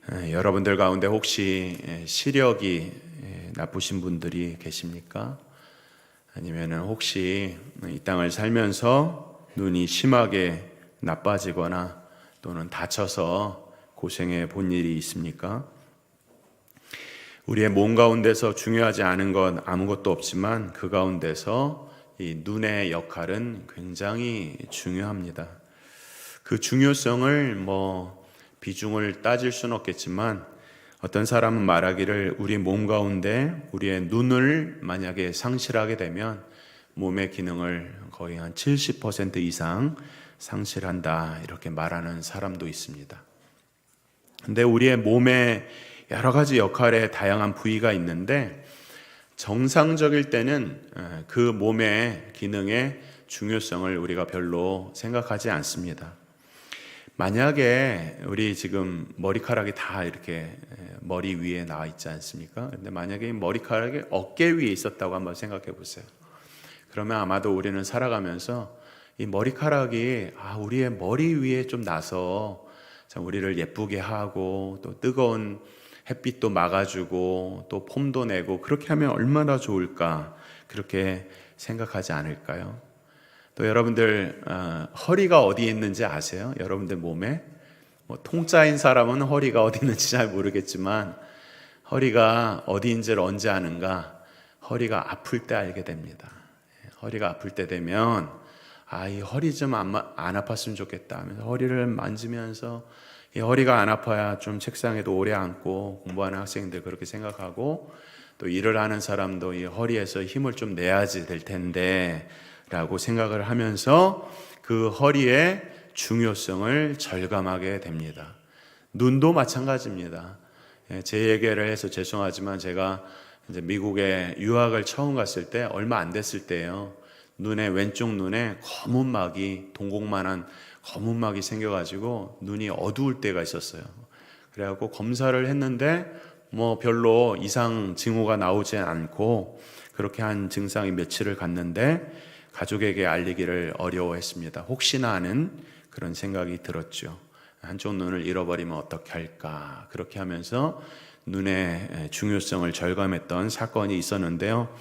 여러분들 가운데 혹시 시력이 나쁘신 분들이 계십니까? 아니면 혹시 이 땅을 살면서 눈이 심하게 나빠지거나 또는 다쳐서 고생해 본 일이 있습니까? 우리의 몸 가운데서 중요하지 않은 건 아무것도 없지만 그 가운데서 이 눈의 역할은 굉장히 중요합니다. 그 중요성을 비중을 따질 수는 없겠지만 어떤 사람은 말하기를 우리 몸 가운데 우리의 눈을 만약에 상실하게 되면 몸의 기능을 거의 한 70% 이상 상실한다 이렇게 말하는 사람도 있습니다. 근데 우리의 몸에 여러 가지 역할에 다양한 부위가 있는데 정상적일 때는 그 몸의 기능의 중요성을 우리가 별로 생각하지 않습니다. 만약에 우리 지금 머리카락이 다 이렇게 머리 위에 나와 있지 않습니까? 근데 만약에 머리카락이 어깨 위에 있었다고 한번 생각해 보세요. 그러면 아마도 우리는 살아가면서 이 머리카락이 우리의 머리 위에 좀 나서 참 우리를 예쁘게 하고 또 뜨거운 햇빛도 막아주고 또 폼도 내고 그렇게 하면 얼마나 좋을까 그렇게 생각하지 않을까요? 또 여러분들 허리가 어디에 있는지 아세요? 여러분들 몸에 통짜인 사람은 허리가 어디 있는지 잘 모르겠지만 허리가 어디인지를 언제 아는가? 허리가 아플 때 알게 됩니다. 허리가 아플 때 되면 이 허리 좀 안 아팠으면 좋겠다 하면서 허리를 만지면서 이 허리가 안 아파야 좀 책상에도 오래 앉고 공부하는 학생들 그렇게 생각하고 또 일을 하는 사람도 이 허리에서 힘을 좀 내야지 될 텐데 라고 생각을 하면서 그 허리의 중요성을 절감하게 됩니다. 눈도 마찬가지입니다. 제 얘기를 해서 죄송하지만 제가 이제 미국에 유학을 처음 갔을 때 얼마 안 됐을 때예요. 왼쪽 눈에 검은 막이 동공만한 검은 막이 생겨가지고 눈이 어두울 때가 있었어요. 그래갖고 검사를 했는데 별로 이상 징후가 나오지 않고 그렇게 한 증상이 며칠을 갔는데 가족에게 알리기를 어려워했습니다. 혹시나 하는 그런 생각이 들었죠. 한쪽 눈을 잃어버리면 어떻게 할까 그렇게 하면서 눈의 중요성을 절감했던 사건이 있었는데요.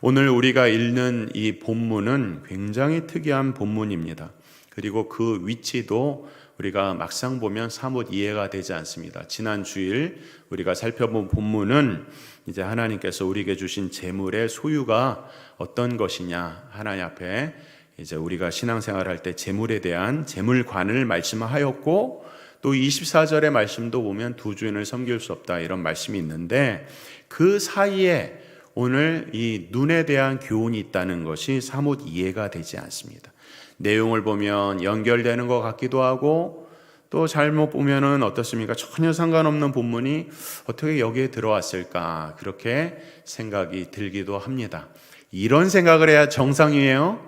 오늘 우리가 읽는 이 본문은 굉장히 특이한 본문입니다. 그리고 그 위치도 우리가 막상 보면 사뭇 이해가 되지 않습니다. 지난 주일 우리가 살펴본 본문은 이제 하나님께서 우리에게 주신 재물의 소유가 어떤 것이냐, 하나님 앞에 이제 우리가 신앙생활할 때 재물에 대한 재물관을 말씀하였고 또 24절의 말씀도 보면 두 주인을 섬길 수 없다 이런 말씀이 있는데 그 사이에 오늘 이 눈에 대한 교훈이 있다는 것이 사뭇 이해가 되지 않습니다. 내용을 보면 연결되는 것 같기도 하고 또 잘못 보면은 어떻습니까? 전혀 상관없는 본문이 어떻게 여기에 들어왔을까 그렇게 생각이 들기도 합니다. 이런 생각을 해야 정상이에요.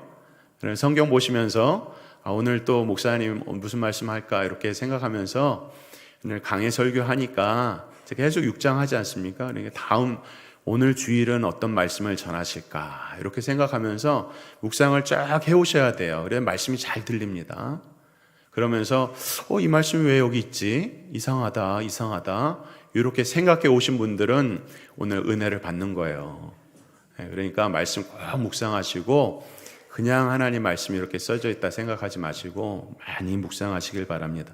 성경 보시면서 오늘 또 목사님 무슨 말씀 할까 이렇게 생각하면서 오늘 강해 설교하니까 계속 6장 하지 않습니까? 그러니까 오늘 주일은 어떤 말씀을 전하실까 이렇게 생각하면서 묵상을 쫙 해오셔야 돼요. 그래야 말씀이 잘 들립니다. 그러면서 이 말씀이 왜 여기 있지? 이상하다 이렇게 생각해 오신 분들은 오늘 은혜를 받는 거예요. 그러니까 말씀 꼭 묵상하시고 그냥 하나님 말씀이 이렇게 써져 있다 생각하지 마시고 많이 묵상하시길 바랍니다.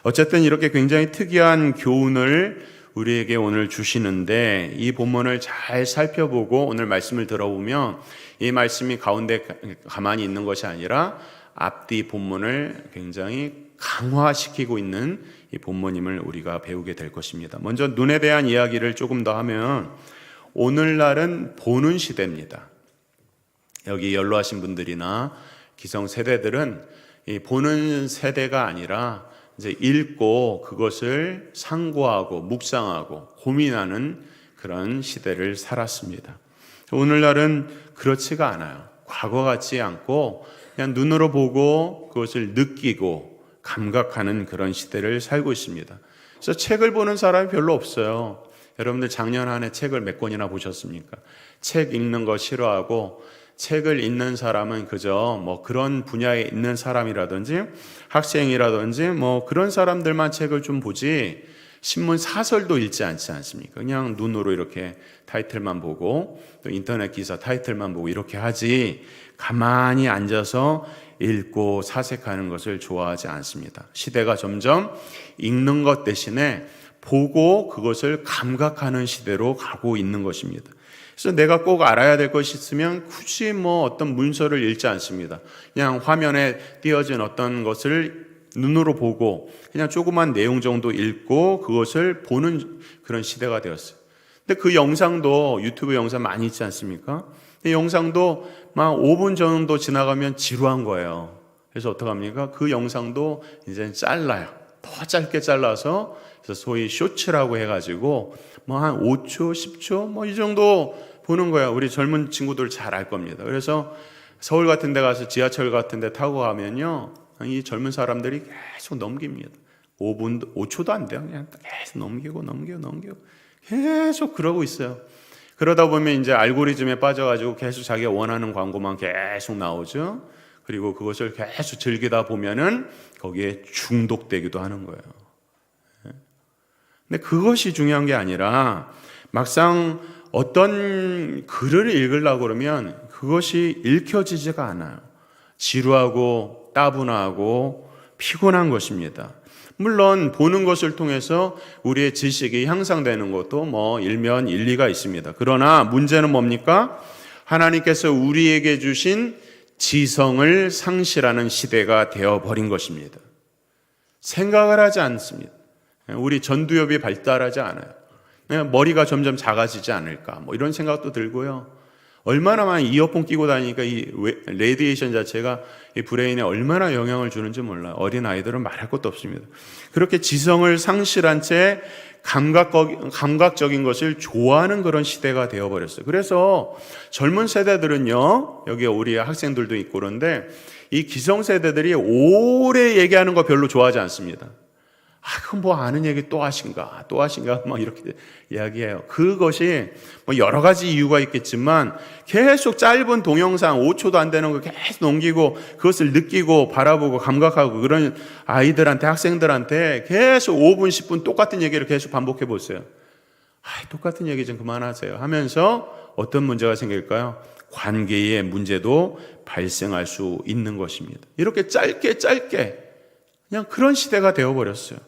어쨌든 이렇게 굉장히 특이한 교훈을 우리에게 오늘 주시는데 이 본문을 잘 살펴보고 오늘 말씀을 들어보면 이 말씀이 가운데 가만히 있는 것이 아니라 앞뒤 본문을 굉장히 강화시키고 있는 이 본문임을 우리가 배우게 될 것입니다. 먼저 눈에 대한 이야기를 조금 더 하면 오늘날은 보는 시대입니다. 여기 연로하신 분들이나 기성 세대들은 이 보는 세대가 아니라 이제 읽고 그것을 상고하고 묵상하고 고민하는 그런 시대를 살았습니다. 오늘날은 그렇지가 않아요. 과거 같지 않고 그냥 눈으로 보고 그것을 느끼고 감각하는 그런 시대를 살고 있습니다. 그래서 책을 보는 사람이 별로 없어요. 여러분들 작년 한 해 책을 몇 권이나 보셨습니까? 책 읽는 거 싫어하고 책을 읽는 사람은 그저 그런 분야에 있는 사람이라든지 학생이라든지 그런 사람들만 책을 좀 보지 신문 사설도 읽지 않지 않습니까? 그냥 눈으로 이렇게 타이틀만 보고 또 인터넷 기사 타이틀만 보고 이렇게 하지 가만히 앉아서 읽고 사색하는 것을 좋아하지 않습니다. 시대가 점점 읽는 것 대신에 보고 그것을 감각하는 시대로 가고 있는 것입니다. 그래서 내가 꼭 알아야 될 것이 있으면 굳이 어떤 문서를 읽지 않습니다. 그냥 화면에 띄어진 어떤 것을 눈으로 보고 그냥 조그만 내용 정도 읽고 그것을 보는 그런 시대가 되었어요. 근데 그 영상도 유튜브 영상 많이 있지 않습니까? 이 영상도 막 5분 정도 지나가면 지루한 거예요. 그래서 어떡합니까? 그 영상도 이제 잘라요. 더 짧게 잘라서 그래서 소위 쇼츠라고 해가지고 한 5초, 10초 이 정도 보는 거예요. 우리 젊은 친구들 잘 알 겁니다. 그래서 서울 같은 데 가서 지하철 같은 데 타고 가면요, 이 젊은 사람들이 계속 넘깁니다. 5초도 안 돼요. 그냥 계속 넘기고 계속 그러고 있어요. 그러다 보면 이제 알고리즘에 빠져가지고 계속 자기가 원하는 광고만 계속 나오죠. 그리고 그것을 계속 즐기다 보면은 거기에 중독되기도 하는 거예요. 근데 그것이 중요한 게 아니라 막상 어떤 글을 읽으려고 그러면 그것이 읽혀지지가 않아요. 지루하고 따분하고 피곤한 것입니다. 물론 보는 것을 통해서 우리의 지식이 향상되는 것도 일면 일리가 있습니다. 그러나 문제는 뭡니까? 하나님께서 우리에게 주신 지성을 상실하는 시대가 되어버린 것입니다. 생각을 하지 않습니다. 우리 전두엽이 발달하지 않아요. 머리가 점점 작아지지 않을까 이런 생각도 들고요. 얼마나 많이 이어폰 끼고 다니니까 이 레디에이션 자체가 이 브레인에 얼마나 영향을 주는지 몰라요. 어린 아이들은 말할 것도 없습니다. 그렇게 지성을 상실한 채 감각적인 것을 좋아하는 그런 시대가 되어버렸어요. 그래서 젊은 세대들은요, 여기 우리 학생들도 있고 그런데 이 기성세대들이 오래 얘기하는 거 별로 좋아하지 않습니다. 그건 아는 얘기 또 하신가 이렇게 이야기해요. 그것이 여러 가지 이유가 있겠지만 계속 짧은 동영상 5초도 안 되는 거 계속 넘기고 그것을 느끼고 바라보고 감각하고 그런 아이들한테, 학생들한테 계속 5분 10분 똑같은 얘기를 계속 반복해 보세요. 똑같은 얘기 좀 그만하세요 하면서 어떤 문제가 생길까요? 관계의 문제도 발생할 수 있는 것입니다. 이렇게 짧게 그냥 그런 시대가 되어버렸어요.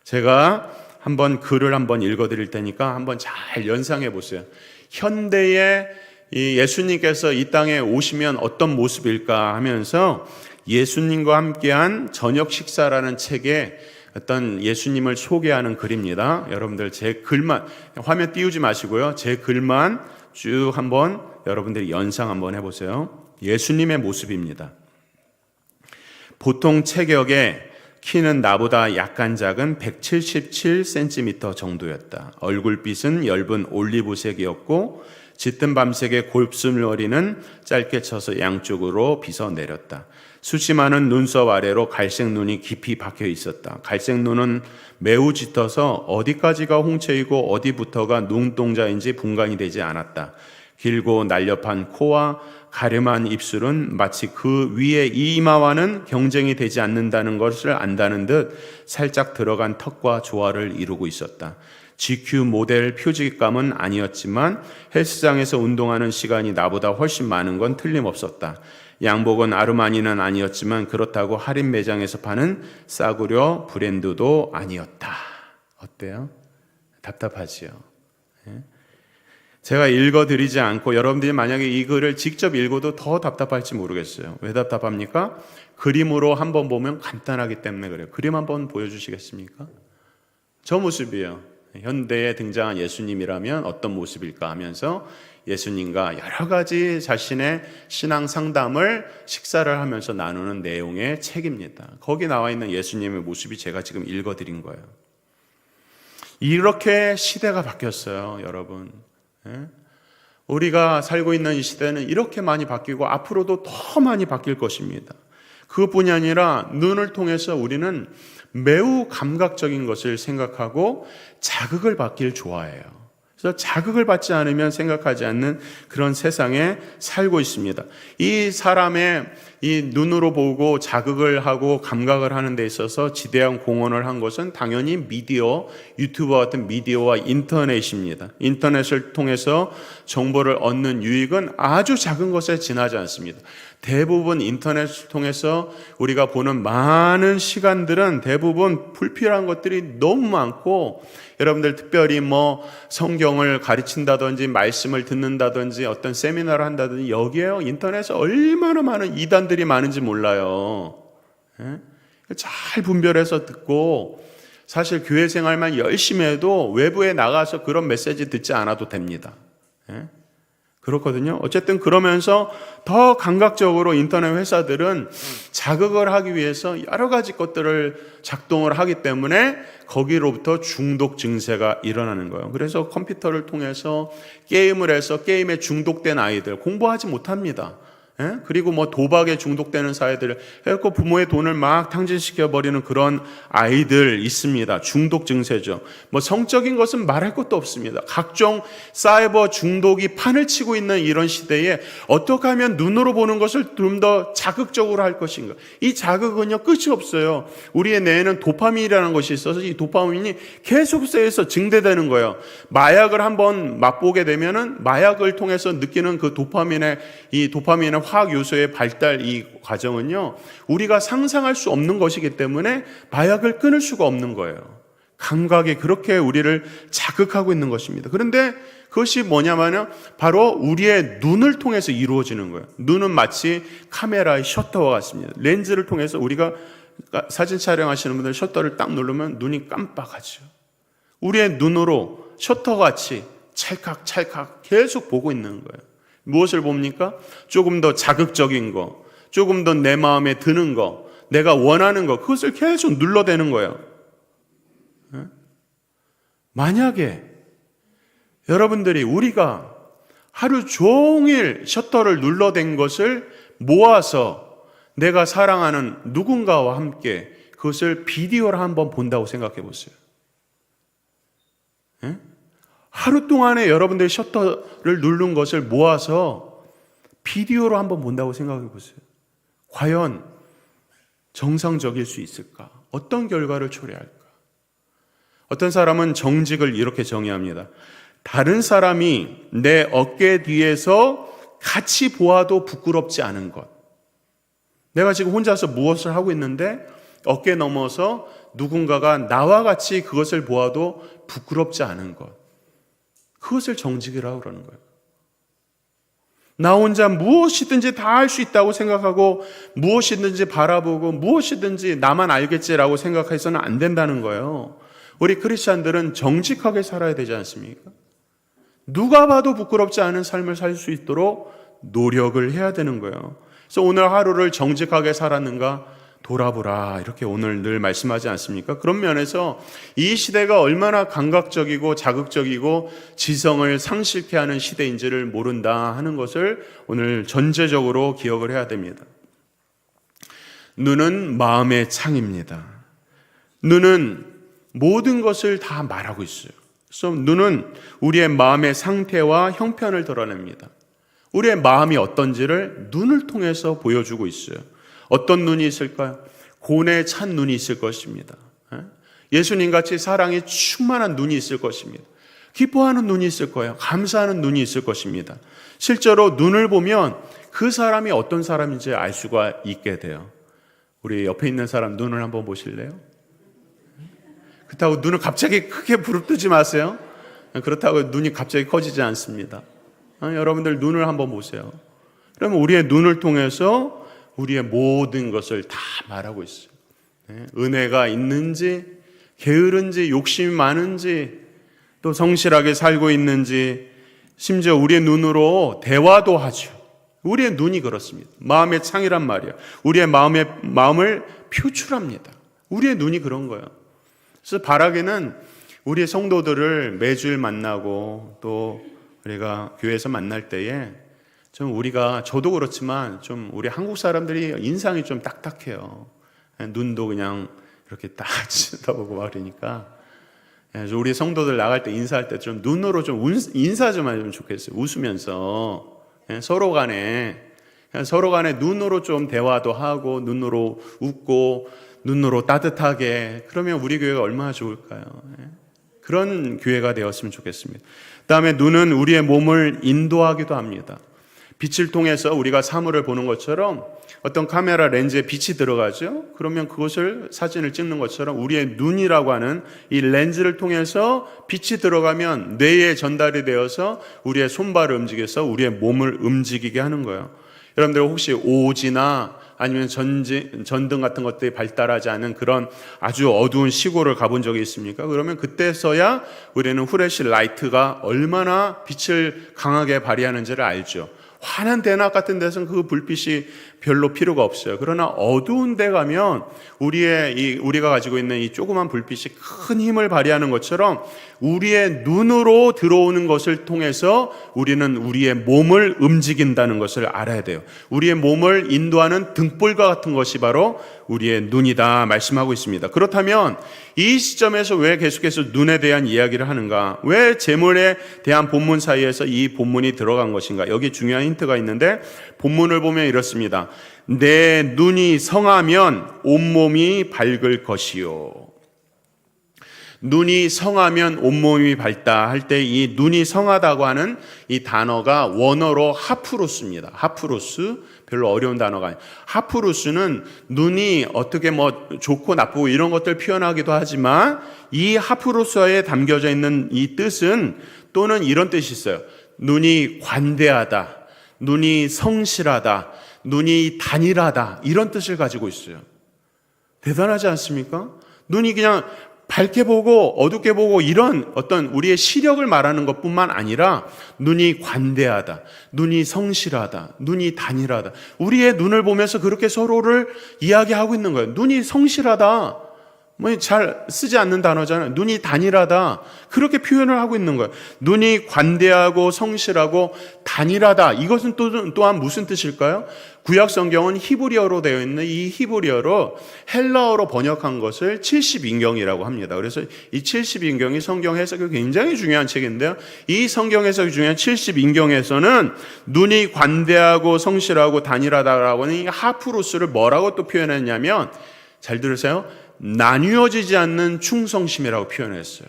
제가 한번 글을 한번 읽어드릴 테니까 한번 잘 연상해 보세요. 현대의 이 예수님께서 이 땅에 오시면 어떤 모습일까 하면서 예수님과 함께한 저녁 식사라는 책에 어떤 예수님을 소개하는 글입니다. 여러분들 제 글만 화면 띄우지 마시고요. 제 글만 쭉 한번 여러분들이 연상 한번 해보세요. 예수님의 모습입니다. 보통 체격에 키는 나보다 약간 작은 177cm 정도였다. 얼굴빛은 엷은 올리브색이었고 짙은 밤색의 골순머리는 짧게 쳐서 양쪽으로 빗어 내렸다. 숱이 많은 눈썹 아래로 갈색 눈이 깊이 박혀 있었다. 갈색 눈은 매우 짙어서 어디까지가 홍채이고 어디부터가 눈동자인지 분간이 되지 않았다. 길고 날렵한 코와 가름한 입술은 마치 그 위에 이마와는 경쟁이 되지 않는다는 것을 안다는 듯 살짝 들어간 턱과 조화를 이루고 있었다. GQ 모델 표지감은 아니었지만 헬스장에서 운동하는 시간이 나보다 훨씬 많은 건 틀림없었다. 양복은 아르마니는 아니었지만 그렇다고 할인 매장에서 파는 싸구려 브랜드도 아니었다. 어때요? 답답하지요? 제가 읽어드리지 않고 여러분들이 만약에 이 글을 직접 읽어도 더 답답할지 모르겠어요. 왜 답답합니까? 그림으로 한번 보면 간단하기 때문에 그래요. 그림 한번 보여주시겠습니까? 저 모습이에요. 현대에 등장한 예수님이라면 어떤 모습일까 하면서 예수님과 여러 가지 자신의 신앙 상담을 식사를 하면서 나누는 내용의 책입니다. 거기 나와 있는 예수님의 모습이 제가 지금 읽어드린 거예요. 이렇게 시대가 바뀌었어요, 여러분. 우리가 살고 있는 이 시대는 이렇게 많이 바뀌고 앞으로도 더 많이 바뀔 것입니다. 그것뿐이 아니라 눈을 통해서 우리는 매우 감각적인 것을 생각하고 자극을 받길 좋아해요. 그래서 자극을 받지 않으면 생각하지 않는 그런 세상에 살고 있습니다. 이 사람의 이 눈으로 보고 자극을 하고 감각을 하는 데 있어서 지대한 공헌을 한 것은 당연히 미디어, 유튜브와 같은 미디어와 인터넷입니다. 인터넷을 통해서 정보를 얻는 유익은 아주 작은 것에 지나지 않습니다. 대부분 인터넷을 통해서 우리가 보는 많은 시간들은 대부분 불필요한 것들이 너무 많고, 여러분들 특별히 성경을 가르친다든지 말씀을 듣는다든지 어떤 세미나를 한다든지 여기에 인터넷에 얼마나 많은 이단들이 많은지 몰라요. 잘 분별해서 듣고, 사실 교회 생활만 열심히 해도 외부에 나가서 그런 메시지 듣지 않아도 됩니다. 그렇거든요. 어쨌든 그러면서 더 감각적으로 인터넷 회사들은 자극을 하기 위해서 여러 가지 것들을 작동을 하기 때문에 거기로부터 중독 증세가 일어나는 거예요. 그래서 컴퓨터를 통해서 게임을 해서 게임에 중독된 아이들 공부하지 못합니다. 그리고 도박에 중독되는 사회들, 해갖고 부모의 돈을 막 탕진시켜버리는 그런 아이들 있습니다. 중독 증세죠. 성적인 것은 말할 것도 없습니다. 각종 사이버 중독이 판을 치고 있는 이런 시대에 어떻게 하면 눈으로 보는 것을 좀 더 자극적으로 할 것인가. 이 자극은요, 끝이 없어요. 우리의 뇌에는 도파민이라는 것이 있어서 이 도파민이 계속 뇌에서 증대되는 거예요. 마약을 한번 맛보게 되면은 마약을 통해서 느끼는 그 도파민의 화학 요소의 발달, 이 과정은요, 우리가 상상할 수 없는 것이기 때문에 마약을 끊을 수가 없는 거예요. 감각이 그렇게 우리를 자극하고 있는 것입니다. 그런데 그것이 뭐냐면요, 바로 우리의 눈을 통해서 이루어지는 거예요. 눈은 마치 카메라의 셔터와 같습니다. 렌즈를 통해서 우리가 사진 촬영하시는 분들 셔터를 딱 누르면 눈이 깜빡하죠. 우리의 눈으로 셔터같이 찰칵찰칵 계속 보고 있는 거예요. 무엇을 봅니까? 조금 더 자극적인 거, 조금 더 내 마음에 드는 거, 내가 원하는 거, 그것을 계속 눌러대는 거예요. 만약에 여러분들이 우리가 하루 종일 셔터를 눌러댄 것을 모아서 내가 사랑하는 누군가와 함께 그것을 비디오로 한번 본다고 생각해 보세요. 하루 동안에 여러분들이 셔터를 누른 것을 모아서 비디오로 한번 본다고 생각해 보세요. 과연 정상적일 수 있을까? 어떤 결과를 초래할까? 어떤 사람은 정직을 이렇게 정의합니다. 다른 사람이 내 어깨 뒤에서 같이 보아도 부끄럽지 않은 것. 내가 지금 혼자서 무엇을 하고 있는데 어깨 넘어서 누군가가 나와 같이 그것을 보아도 부끄럽지 않은 것. 그것을 정직이라고 그러는 거예요. 나 혼자 무엇이든지 다 할 수 있다고 생각하고 무엇이든지 바라보고 무엇이든지 나만 알겠지라고 생각해서는 안 된다는 거예요. 우리 크리스찬들은 정직하게 살아야 되지 않습니까? 누가 봐도 부끄럽지 않은 삶을 살 수 있도록 노력을 해야 되는 거예요. 그래서 오늘 하루를 정직하게 살았는가 돌아보라, 이렇게 오늘 늘 말씀하지 않습니까? 그런 면에서 이 시대가 얼마나 감각적이고 자극적이고 지성을 상실케 하는 시대인지를 모른다 하는 것을 오늘 전제적으로 기억을 해야 됩니다. 눈은 마음의 창입니다. 눈은 모든 것을 다 말하고 있어요. 그래서 눈은 우리의 마음의 상태와 형편을 드러냅니다. 우리의 마음이 어떤지를 눈을 통해서 보여주고 있어요. 어떤 눈이 있을까요? 고뇌에 찬 눈이 있을 것입니다. 예수님같이 사랑이 충만한 눈이 있을 것입니다. 기뻐하는 눈이 있을 거예요. 감사하는 눈이 있을 것입니다. 실제로 눈을 보면 그 사람이 어떤 사람인지 알 수가 있게 돼요. 우리 옆에 있는 사람 눈을 한번 보실래요? 그렇다고 눈을 갑자기 크게 부릅뜨지 마세요. 그렇다고 눈이 갑자기 커지지 않습니다. 여러분들 눈을 한번 보세요. 그러면 우리의 눈을 통해서 우리의 모든 것을 다 말하고 있어요. 은혜가 있는지, 게으른지, 욕심이 많은지, 또 성실하게 살고 있는지, 심지어 우리의 눈으로 대화도 하죠. 우리의 눈이 그렇습니다. 마음의 창이란 말이에요. 우리의 마음을 표출합니다. 우리의 눈이 그런 거예요. 그래서 바라기는 우리의 성도들을 매주일 만나고 또 우리가 교회에서 만날 때에 좀 저도 그렇지만 좀 우리 한국 사람들이 인상이 좀 딱딱해요. 눈도 그냥 이렇게 딱 쳐다보고 말이니까 우리 성도들 나갈 때 인사할 때 좀 눈으로 좀 인사 좀 하면 좋겠어요. 웃으면서 서로 간에 그냥 서로 간에 눈으로 좀 대화도 하고 눈으로 웃고 눈으로 따뜻하게, 그러면 우리 교회가 얼마나 좋을까요? 그런 교회가 되었으면 좋겠습니다. 그다음에 눈은 우리의 몸을 인도하기도 합니다. 빛을 통해서 우리가 사물을 보는 것처럼 어떤 카메라 렌즈에 빛이 들어가죠. 그러면 그것을 사진을 찍는 것처럼 우리의 눈이라고 하는 이 렌즈를 통해서 빛이 들어가면 뇌에 전달이 되어서 우리의 손발을 움직여서 우리의 몸을 움직이게 하는 거예요. 여러분들 혹시 오지나 아니면 전등 같은 것들이 발달하지 않은 그런 아주 어두운 시골을 가본 적이 있습니까? 그러면 그때서야 우리는 후레쉬 라이트가 얼마나 빛을 강하게 발휘하는지를 알죠. 환한 대낮 같은 데서는 그 불빛이 별로 필요가 없어요. 그러나 어두운 데 가면 우리가 가지고 있는 이 조그만 불빛이 큰 힘을 발휘하는 것처럼 우리의 눈으로 들어오는 것을 통해서 우리는 우리의 몸을 움직인다는 것을 알아야 돼요. 우리의 몸을 인도하는 등불과 같은 것이 바로 우리의 눈이다 말씀하고 있습니다. 그렇다면 이 시점에서 왜 계속해서 눈에 대한 이야기를 하는가? 왜 재물에 대한 본문 사이에서 이 본문이 들어간 것인가? 여기 중요한 힌트가 있는데 본문을 보면 이렇습니다. 내 눈이 성하면 온몸이 밝을 것이요. 눈이 성하면 온몸이 밝다 할 때 이 눈이 성하다고 하는 이 단어가 원어로 하프루스입니다. 하프루스, 별로 어려운 단어가 아니에요. 하프루스는 눈이 어떻게 좋고 나쁘고 이런 것들 표현하기도 하지만 이 하프루스에 담겨져 있는 이 뜻은 또는 이런 뜻이 있어요. 눈이 관대하다, 눈이 성실하다, 눈이 단일하다, 이런 뜻을 가지고 있어요. 대단하지 않습니까? 눈이 그냥 밝게 보고 어둡게 보고 이런 어떤 우리의 시력을 말하는 것뿐만 아니라 눈이 관대하다, 눈이 성실하다, 눈이 단일하다. 우리의 눈을 보면서 그렇게 서로를 이야기하고 있는 거예요. 눈이 성실하다, 잘 쓰지 않는 단어잖아요. 눈이 단일하다, 그렇게 표현을 하고 있는 거예요. 눈이 관대하고 성실하고 단일하다, 이것은 또한 무슨 뜻일까요? 구약 성경은 히브리어로 되어 있는 이 히브리어로 헬라어로 번역한 것을 70인경이라고 합니다. 그래서 이 70인경이 성경 해석이 굉장히 중요한 책인데요. 이 성경 해석이 중요한 70인경에서는 눈이 관대하고 성실하고 단일하다라고 하는 이 하프루스를 뭐라고 또 표현했냐면, 잘 들으세요, 나뉘어지지 않는 충성심이라고 표현했어요.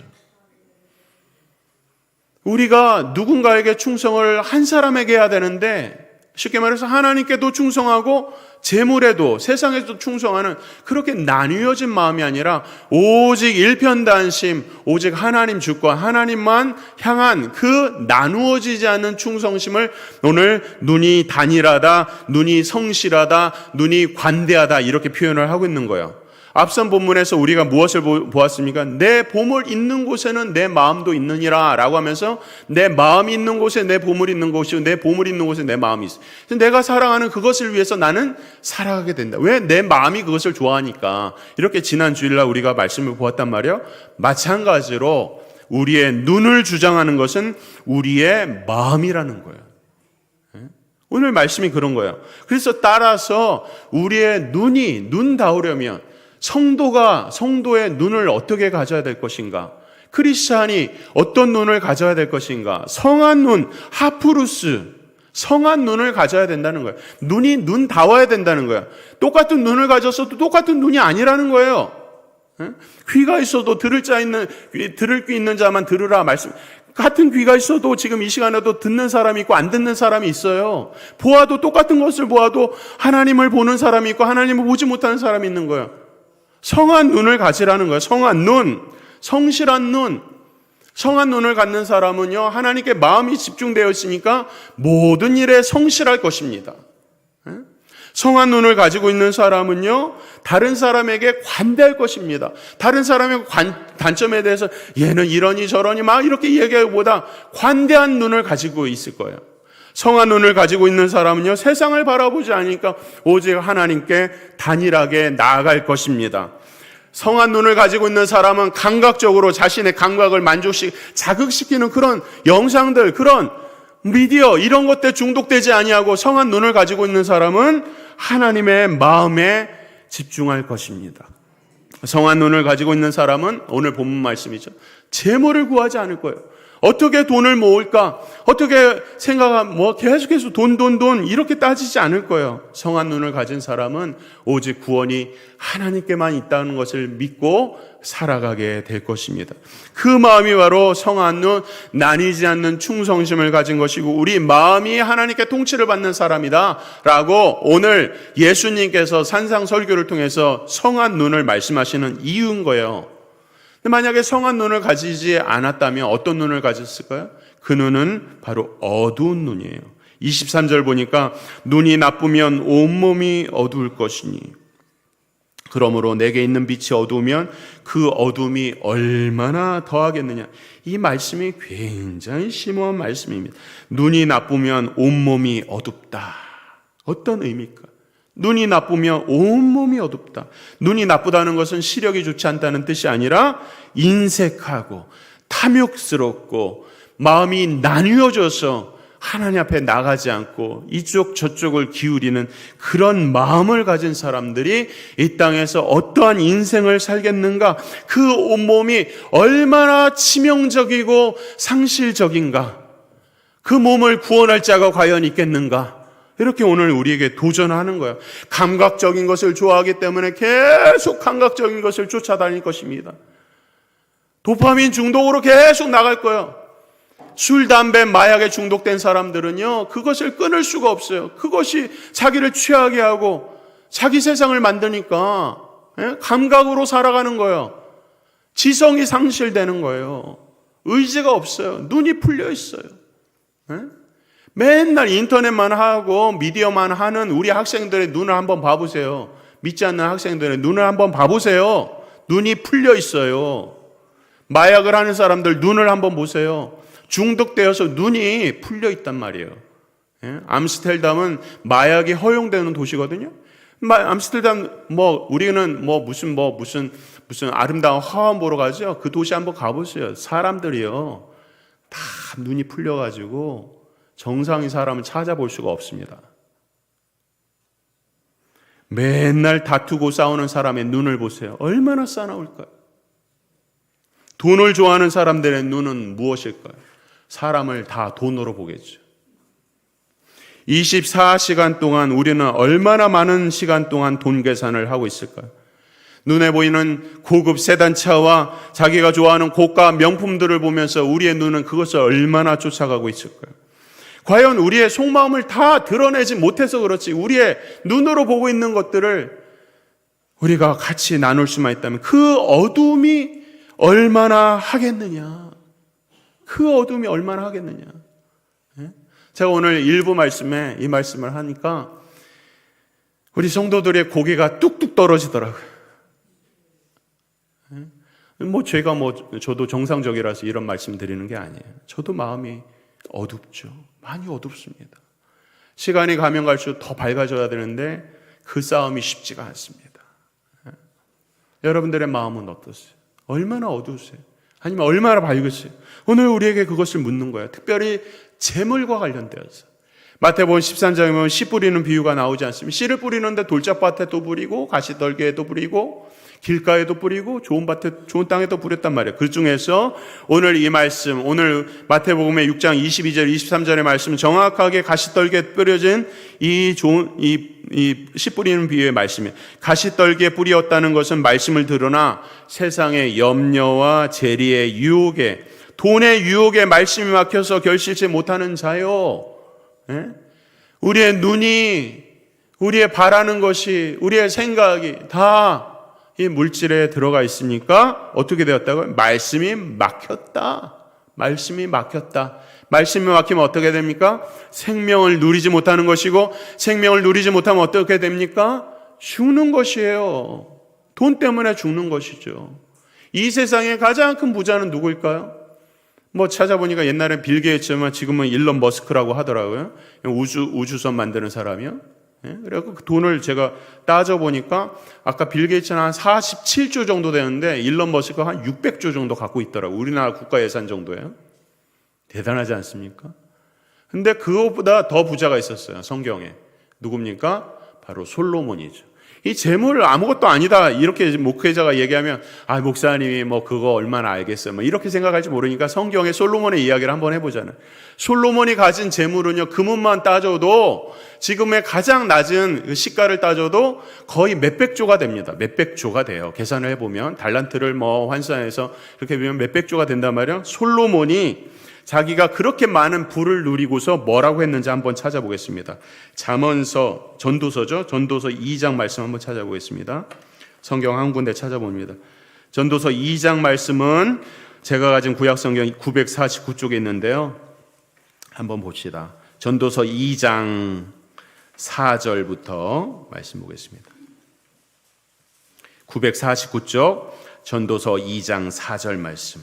우리가 누군가에게 충성을 한 사람에게 해야 되는데, 쉽게 말해서 하나님께도 충성하고 재물에도 세상에도 충성하는 그렇게 나뉘어진 마음이 아니라 오직 일편단심, 오직 하나님 주권, 하나님만 향한 그 나누어지지 않는 충성심을 오늘 눈이 단일하다, 눈이 성실하다, 눈이 관대하다 이렇게 표현을 하고 있는 거예요. 앞선 본문에서 우리가 무엇을 보았습니까? 내 보물 있는 곳에는 내 마음도 있느니라 라고 하면서 내 마음이 있는 곳에 내 보물이 있는 곳이고 내 보물이 있는 곳에 내 마음이 있어. 내가 사랑하는 그것을 위해서 나는 살아가게 된다. 왜? 내 마음이 그것을 좋아하니까. 이렇게 지난 주일날 우리가 말씀을 보았단 말이에요. 마찬가지로 우리의 눈을 주장하는 것은 우리의 마음이라는 거예요. 오늘 말씀이 그런 거예요. 그래서 따라서 우리의 눈다우려면 성도의 눈을 어떻게 가져야 될 것인가? 크리스찬이 어떤 눈을 가져야 될 것인가? 성한 눈, 하프루스, 성한 눈을 가져야 된다는 거예요. 눈다워야 된다는 거예요. 똑같은 눈을 가졌어도 똑같은 눈이 아니라는 거예요. 귀가 있어도 들을 귀 있는 자만 들으라 말씀. 같은 귀가 있어도 지금 이 시간에도 듣는 사람이 있고 안 듣는 사람이 있어요. 보아도 똑같은 것을 보아도 하나님을 보는 사람이 있고 하나님을 보지 못하는 사람이 있는 거예요. 성한 눈을 가지라는 거예요. 성한 눈, 성실한 눈. 성한 눈을 갖는 사람은요, 하나님께 마음이 집중되어 있으니까 모든 일에 성실할 것입니다. 성한 눈을 가지고 있는 사람은요, 다른 사람에게 관대할 것입니다. 다른 사람의 단점에 대해서 얘는 이러니 저러니 막 이렇게 얘기하기보다 관대한 눈을 가지고 있을 거예요. 성한 눈을 가지고 있는 사람은요, 세상을 바라보지 않으니까 오직 하나님께 단일하게 나아갈 것입니다. 성한 눈을 가지고 있는 사람은 감각적으로 자신의 감각을 자극시키는 그런 영상들, 그런 미디어 이런 것들 중독되지 아니하고 성한 눈을 가지고 있는 사람은 하나님의 마음에 집중할 것입니다. 성한 눈을 가지고 있는 사람은 오늘 본문 말씀이죠. 재물을 구하지 않을 거예요. 어떻게 돈을 모을까? 어떻게 생각하면 계속해서 돈 이렇게 따지지 않을 거예요. 성한 눈을 가진 사람은 오직 구원이 하나님께만 있다는 것을 믿고 살아가게 될 것입니다. 그 마음이 바로 성한 눈, 나뉘지 않는 충성심을 가진 것이고 우리 마음이 하나님께 통치를 받는 사람이다 라고 오늘 예수님께서 산상설교를 통해서 성한 눈을 말씀하시는 이유인 거예요. 만약에 성한 눈을 가지지 않았다면 어떤 눈을 가졌을까요? 그 눈은 바로 어두운 눈이에요. 23절 보니까 눈이 나쁘면 온몸이 어두울 것이니 그러므로 내게 있는 빛이 어두우면 그 어둠이 얼마나 더하겠느냐. 이 말씀이 굉장히 심오한 말씀입니다. 눈이 나쁘면 온몸이 어둡다. 어떤 의미일까? 눈이 나쁘면 온몸이 어둡다. 눈이 나쁘다는 것은 시력이 좋지 않다는 뜻이 아니라 인색하고 탐욕스럽고 마음이 나뉘어져서 하나님 앞에 나가지 않고 이쪽 저쪽을 기울이는 그런 마음을 가진 사람들이 이 땅에서 어떠한 인생을 살겠는가? 그 온몸이 얼마나 치명적이고 상실적인가? 그 몸을 구원할 자가 과연 있겠는가? 이렇게 오늘 우리에게 도전하는 거예요. 감각적인 것을 좋아하기 때문에 계속 감각적인 것을 쫓아다닐 것입니다. 도파민 중독으로 계속 나갈 거예요. 술, 담배, 마약에 중독된 사람들은요, 그것을 끊을 수가 없어요. 그것이 자기를 취하게 하고 자기 세상을 만드니까 감각으로 살아가는 거예요. 지성이 상실되는 거예요. 의지가 없어요. 눈이 풀려 있어요. 맨날 인터넷만 하고 미디어만 하는 우리 학생들의 눈을 한번 봐보세요. 믿지 않는 학생들의 눈을 한번 봐보세요. 눈이 풀려 있어요. 마약을 하는 사람들 눈을 한번 보세요. 중독되어서 눈이 풀려 있단 말이에요. 암스테르담은 마약이 허용되는 도시거든요. 암스테르담 우리는 무슨 아름다운 화원 보러 가죠. 그 도시 한번 가보세요. 사람들이요 다 눈이 풀려가지고 정상인 사람을 찾아볼 수가 없습니다. 맨날 다투고 싸우는 사람의 눈을 보세요. 얼마나 싸나울까요? 돈을 좋아하는 사람들의 눈은 무엇일까요? 사람을 다 돈으로 보겠죠. 24시간 동안 우리는 얼마나 많은 시간 동안 돈 계산을 하고 있을까요? 눈에 보이는 고급 세단차와 자기가 좋아하는 고가 명품들을 보면서 우리의 눈은 그것을 얼마나 쫓아가고 있을까요? 과연 우리의 속마음을 다 드러내지 못해서 그렇지 우리의 눈으로 보고 있는 것들을 우리가 같이 나눌 수만 있다면 그 어둠이 얼마나 하겠느냐. 그 어둠이 얼마나 하겠느냐. 제가 오늘 일부 말씀에 이 말씀을 하니까 우리 성도들의 고개가 뚝뚝 떨어지더라고요. 저도 정상적이라서 이런 말씀 드리는 게 아니에요. 저도 마음이 어둡죠. 많이 어둡습니다. 시간이 가면 갈수록 더 밝아져야 되는데 그 싸움이 쉽지가 않습니다. 여러분들의 마음은 어떠세요? 얼마나 어두우세요? 아니면 얼마나 밝으세요? 오늘 우리에게 그것을 묻는 거예요. 특별히 재물과 관련되어서. 마태복음 13장에 보면 씨 뿌리는 비유가 나오지 않습니까? 씨를 뿌리는데 돌짝밭에도 뿌리고 가시떨기에도 뿌리고 길가에도 뿌리고 좋은 땅에도 뿌렸단 말이에요. 그 중에서 오늘 이 말씀, 오늘 마태복음의 6장 22절, 23절의 말씀 정확하게 가시떨기에 뿌려진 이 씨 뿌리는 비유의 말씀이에요. 가시떨기에 뿌리었다는 것은 말씀을 들으나 세상의 염려와 재리의 유혹에, 돈의 유혹에 말씀이 막혀서 결실치 못하는 자요. 우리의 눈이, 우리의 바라는 것이, 우리의 생각이 다 이 물질에 들어가 있으니까 어떻게 되었다고요? 말씀이 막혔다. 말씀이 막혔다. 말씀이 막히면 어떻게 됩니까? 생명을 누리지 못하는 것이고, 생명을 누리지 못하면 어떻게 됩니까? 죽는 것이에요. 돈 때문에 죽는 것이죠. 이 세상의 가장 큰 부자는 누구일까요? 찾아보니까 옛날엔 빌 게이츠지만 지금은 일론 머스크라고 하더라고요. 우주선 만드는 사람이요. 그래서 그 돈을 제가 따져보니까 아까 빌 게이츠는 한 47조 정도 되는데 일론 머스크가 한 600조 정도 갖고 있더라고요. 우리나라 국가 예산 정도예요. 대단하지 않습니까? 근데 그것보다 더 부자가 있었어요. 성경에. 누굽니까? 바로 솔로몬이죠. 이 재물 아무것도 아니다 이렇게 목회자가 얘기하면 목사님이 뭐 그거 얼마나 알겠어요 뭐 이렇게 생각할지 모르니까 성경의 솔로몬의 이야기를 한번 해보잖아요. 솔로몬이 가진 재물은요, 금은만 따져도 지금의 가장 낮은 그 시가를 따져도 거의 몇백 조가 됩니다. 몇백 조가 돼요. 계산을 해보면 달란트를 뭐 환산해서 그렇게 보면 몇백 조가 된단 말이에요. 솔로몬이 자기가 그렇게 많은 부를 누리고서 뭐라고 했는지 한번 찾아보겠습니다. 잠언서, 전도서죠. 전도서 2장 말씀 한번 찾아보겠습니다. 성경 한 군데 찾아봅니다. 전도서 2장 말씀은 제가 가진 구약성경 949쪽에 있는데요. 한번 봅시다. 전도서 2장 4절부터 말씀 보겠습니다. 949쪽 전도서 2장 4절 말씀.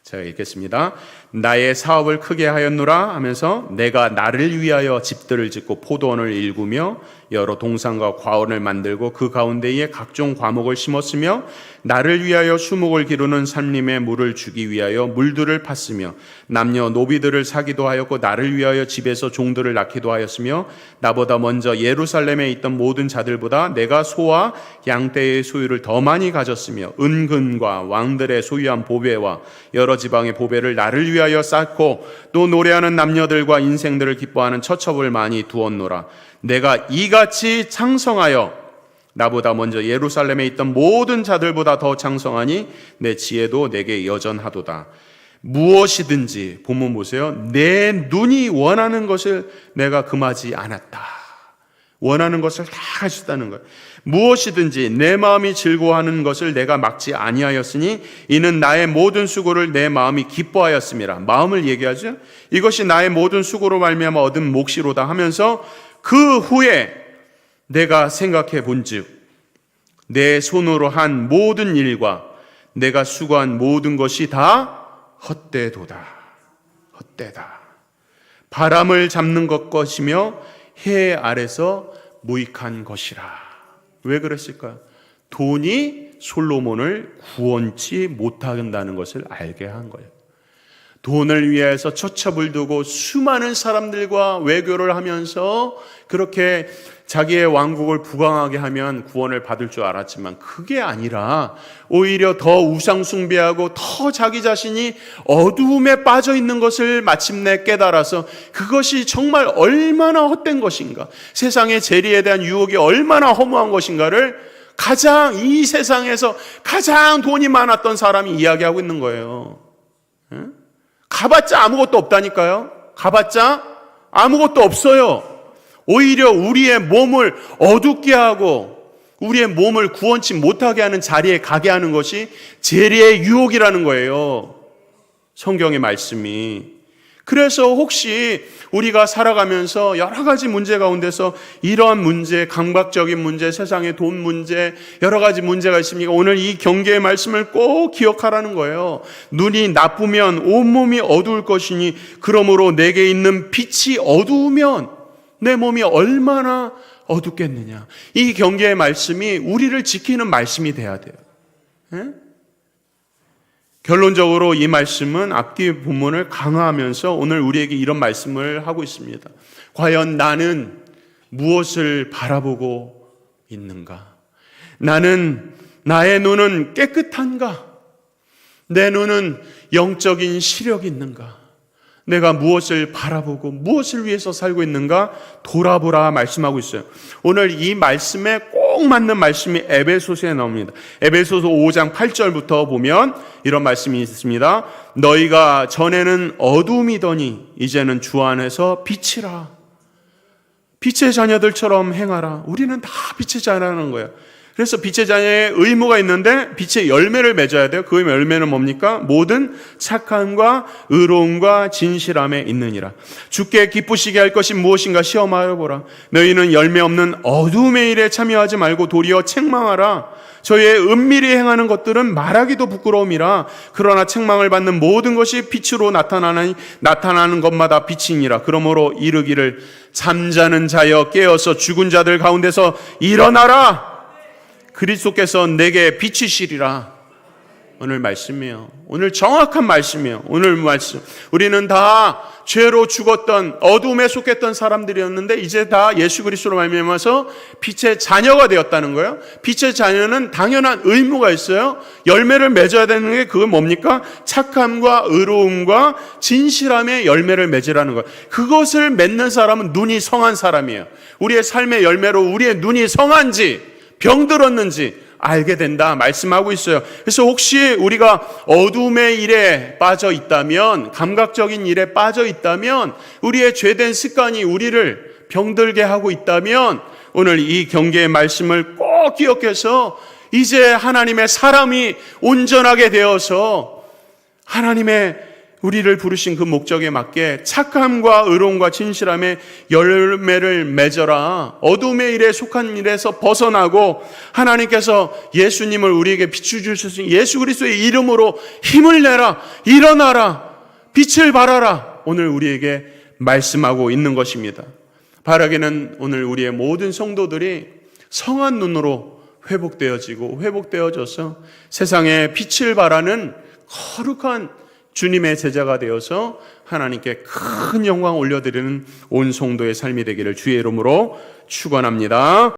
제가 읽겠습니다. 나의 사업을 크게 하였노라 하면서 내가 나를 위하여 집들을 짓고 포도원을 일구며 여러 동산과 과원을 만들고 그 가운데에 각종 과목을 심었으며 나를 위하여 수목을 기르는 산림에 물을 주기 위하여 물들을 팠으며 남녀 노비들을 사기도 하였고 나를 위하여 집에서 종들을 낳기도 하였으며 나보다 먼저 예루살렘에 있던 모든 자들보다 내가 소와 양떼의 소유를 더 많이 가졌으며 은근과 왕들의 소유한 보배와 여러 지방의 보배를 나를 위하여 쌓고 또 노래하는 남녀들과 인생들을 기뻐하는 처첩을 많이 두었노라. 내가 이같이 창성하여 나보다 먼저 예루살렘에 있던 모든 자들보다 더 창성하니 내 지혜도 내게 여전하도다. 무엇이든지 본문 보세요. 내 눈이 원하는 것을 내가 금하지 않았다. 원하는 것을 다 할 수 있다는 거예요. 무엇이든지 내 마음이 즐거워하는 것을 내가 막지 아니하였으니 이는 나의 모든 수고를 내 마음이 기뻐하였음이라. 마음을 얘기하죠. 이것이 나의 모든 수고로 말미암아 얻은 몫이로다 하면서 그 후에 내가 생각해 본즉 내 손으로 한 모든 일과 내가 수고한 모든 것이 다 헛되도다. 헛되다. 바람을 잡는 것이며 해 아래서 무익한 것이라. 왜 그랬을까요? 돈이 솔로몬을 구원치 못한다는 것을 알게 한 거예요. 돈을 위해서 처첩을 두고 수많은 사람들과 외교를 하면서 그렇게 자기의 왕국을 부강하게 하면 구원을 받을 줄 알았지만 그게 아니라 오히려 더 우상 숭배하고 더 자기 자신이 어두움에 빠져 있는 것을 마침내 깨달아서 그것이 정말 얼마나 헛된 것인가, 세상의 재리에 대한 유혹이 얼마나 허무한 것인가를 이 세상에서 가장 돈이 많았던 사람이 이야기하고 있는 거예요. 가봤자 아무것도 없다니까요. 가봤자 아무것도 없어요. 오히려 우리의 몸을 어둡게 하고 우리의 몸을 구원치 못하게 하는 자리에 가게 하는 것이 재리의 유혹이라는 거예요. 성경의 말씀이. 그래서 혹시 우리가 살아가면서 여러 가지 문제 가운데서 이러한 문제, 감각적인 문제, 세상의 돈 문제, 여러 가지 문제가 있습니까? 오늘 이 경계의 말씀을 꼭 기억하라는 거예요. 눈이 나쁘면 온몸이 어두울 것이니 그러므로 내게 있는 빛이 어두우면 내 몸이 얼마나 어둡겠느냐. 이 경계의 말씀이 우리를 지키는 말씀이 돼야 돼요. 결론적으로 이 말씀은 앞뒤 본문을 강화하면서 오늘 우리에게 이런 말씀을 하고 있습니다. 과연 나는 무엇을 바라보고 있는가? 나의 눈은 깨끗한가? 내 눈은 영적인 시력이 있는가? 내가 무엇을 바라보고 무엇을 위해서 살고 있는가 돌아보라 말씀하고 있어요. 오늘 이 말씀에 꼭 맞는 말씀이 에베소서에 나옵니다. 에베소서 5장 8절부터 보면 이런 말씀이 있습니다. 너희가 전에는 어둠이더니 이제는 주 안에서 빛이라. 빛의 자녀들처럼 행하라. 우리는 다 빛의 자녀라는 거예요. 그래서 빛의 자녀의 의무가 있는데 빛의 열매를 맺어야 돼요. 그 열매는 뭡니까? 모든 착함과 의로움과 진실함에 있느니라. 주께 기쁘시게 할 것이 무엇인가 시험하여 보라. 너희는 열매 없는 어둠의 일에 참여하지 말고 도리어 책망하라. 저희의 은밀히 행하는 것들은 말하기도 부끄러움이라. 그러나 책망을 받는 모든 것이 빛으로 나타나는 것마다 빛이니라. 그러므로 이르기를 잠자는 자여 깨어서 죽은 자들 가운데서 일어나라. 그리스도께서 내게 비치시리라. 오늘 말씀이에요. 오늘 정확한 말씀이에요. 오늘 말씀. 우리는 다 죄로 죽었던 어둠에 속했던 사람들이었는데 이제 다 예수 그리스도로 말미암아서 빛의 자녀가 되었다는 거예요. 빛의 자녀는 당연한 의무가 있어요. 열매를 맺어야 되는 게 그건 뭡니까? 착함과 의로움과 진실함의 열매를 맺으라는 거예요. 그것을 맺는 사람은 눈이 성한 사람이에요. 우리의 삶의 열매로 우리의 눈이 성한지 병들었는지 알게 된다 말씀하고 있어요. 그래서 혹시 우리가 어둠의 일에 빠져 있다면, 감각적인 일에 빠져 있다면, 우리의 죄된 습관이 우리를 병들게 하고 있다면 오늘 이 경계의 말씀을 꼭 기억해서 이제 하나님의 사람이 온전하게 되어서 하나님의 우리를 부르신 그 목적에 맞게 착함과 의로움과 진실함의 열매를 맺어라. 어둠의 일에 속한 일에서 벗어나고 하나님께서 예수님을 우리에게 비추주신 예수 그리스도의 이름으로 힘을 내라. 일어나라. 빛을 발하라. 오늘 우리에게 말씀하고 있는 것입니다. 바라기는 오늘 우리의 모든 성도들이 성한 눈으로 회복되어져서 세상에 빛을 발하는 거룩한 주님의 제자가 되어서 하나님께 큰 영광 올려드리는 온 성도의 삶이 되기를 주의 이름으로 축원합니다.